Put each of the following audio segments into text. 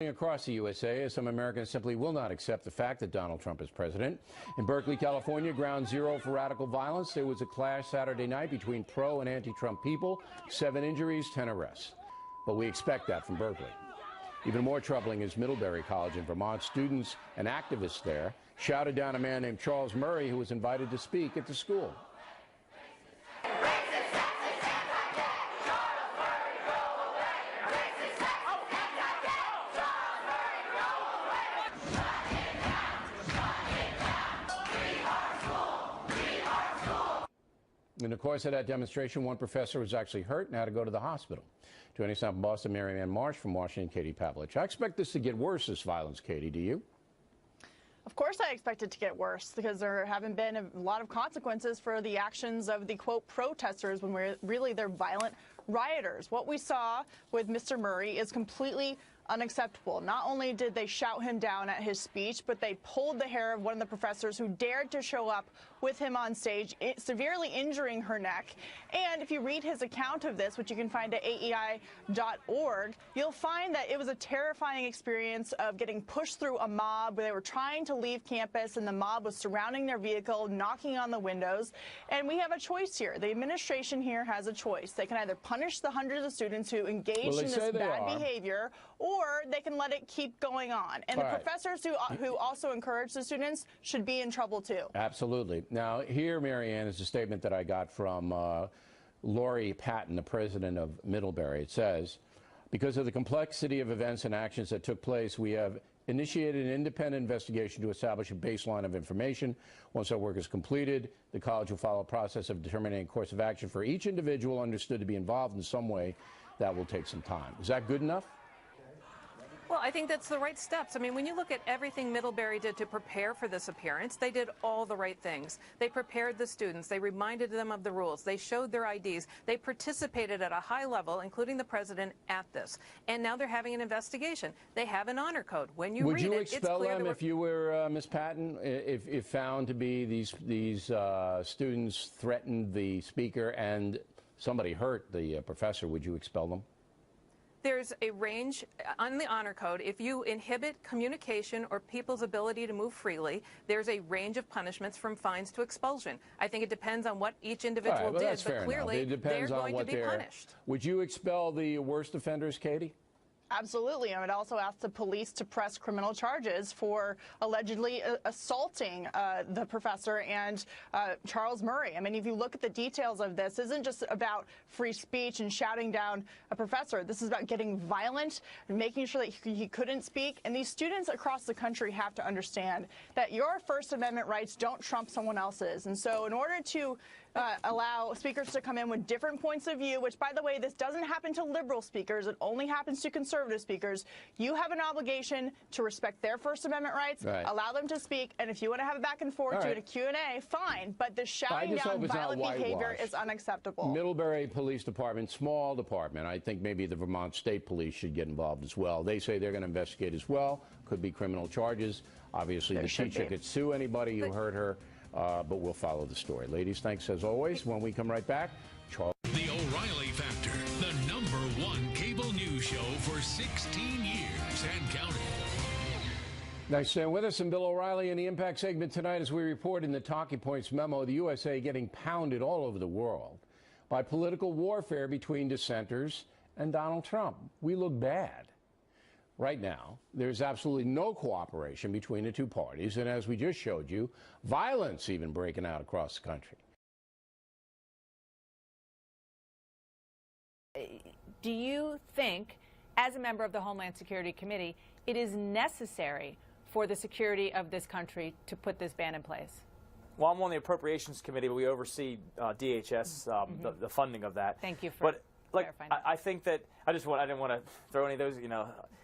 Across the USA, as some Americans simply will not accept the fact that Donald Trump is president. In Berkeley, California, ground zero for radical violence, there was a clash Saturday night between pro and anti-Trump people. 7 injuries, 10 arrests. But we expect that from Berkeley. Even more troubling is Middlebury College in Vermont. Students and activists there shouted down a man named Charles Murray, who was invited to speak at the school. In the course of that demonstration, one professor was actually hurt and had to go to the hospital. Joining us now from Boston, Mary Ann Marsh, from Washington, Katie Pavlich. I expect this to get worse, this violence, Katie. Do you? Of course I expect it to get worse, because there haven't been a lot of consequences for the actions of the, quote, protesters when really they're violent rioters. What we saw with Mr. Murray is completely unacceptable. Not only did they shout him down at his speech, but they pulled the hair of one of the professors who dared to show up with him on stage, severely injuring her neck. And if you read his account of this, which you can find at aei.org, you'll find that it was a terrifying experience of getting pushed through a mob where they were trying to leave campus and the mob was surrounding their vehicle, knocking on the windows. And we have a choice here. The administration here has a choice. They can either punish the hundreds of students who engaged in this bad behavior, or they can let it keep going on. And the professors who also encourage the students should be in trouble too. Absolutely. Now, here, Mary Ann, is a statement that I got from Lori Patton, the president of Middlebury. It says, because of the complexity of events and actions that took place, we have initiated an independent investigation to establish a baseline of information. Once our work is completed, the college will follow a process of determining a course of action for each individual understood to be involved in some way. That will take some time. Is that good enough? Well, I think that's the right steps. I mean, when you look at everything Middlebury did to prepare for this appearance, they did all the right things. They prepared the students. They reminded them of the rules. They showed their IDs. They participated at a high level, including the president, at this. And now they're having an investigation. They have an honor code. When you read it, it's clear. Would you expel them if you were Ms. Patton, if found to be these students threatened the speaker and somebody hurt the professor? Would you expel them? There's a range on the honor code. If you inhibit communication or people's ability to move freely, there's a range of punishments from fines to expulsion. I think it depends on what each individual did, but clearly they're going to be punished. Would you expel the worst offenders, Katie? Absolutely. I would also ask the police to press criminal charges for allegedly assaulting the professor and Charles Murray. I mean, if you look at the details of this, it isn't just about free speech and shouting down a professor. This is about getting violent and making sure that he couldn't speak. And these students across the country have to understand that your First Amendment rights don't trump someone else's. And so in order to allow speakers to come in with different points of view, which, by the way, this doesn't happen to liberal speakers. It only happens to conservative speakers. You have an obligation to respect their First Amendment rights, allow them to speak, and if you want to have a back and forth, do it a Q&A, fine. But the shouting down violent behavior is unacceptable. Middlebury Police Department, small department. I think maybe the Vermont State Police should get involved as well. They say they're going to investigate as well. Could be criminal charges. Obviously, the teacher could sue anybody who hurt her. But we'll follow the story. Ladies, thanks as always. When we come right back, Charles. The O'Reilly Factor, the #1 cable news show for 16 years and counting. Nice staying with us. And Bill O'Reilly in the Impact segment tonight as we report in the Talking Points memo, the USA getting pounded all over the world by political warfare between dissenters and Donald Trump. We look bad. Right now, there's absolutely no cooperation between the two parties, and as we just showed you, violence even breaking out across the country. Do you think, as a member of the Homeland Security Committee, it is necessary for the security of this country to put this ban in place? Well, I'm on the Appropriations Committee, but we oversee DHS, the funding of that. Thank you for clarifying. I think that I didn't want to throw any of those,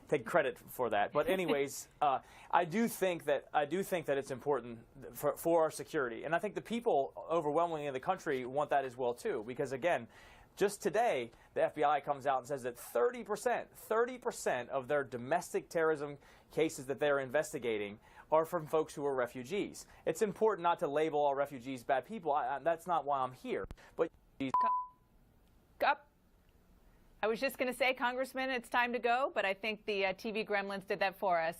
take credit for that. But anyways, I do think that it's important for our security, and I think the people overwhelmingly in the country want that as well too. Because again, just today, the FBI comes out and says that 30% of their domestic terrorism cases that they're investigating are from folks who are refugees. It's important not to label all refugees bad people. That's not why I'm here. But I was just going to say, Congressman, it's time to go, but I think the TV gremlins did that for us.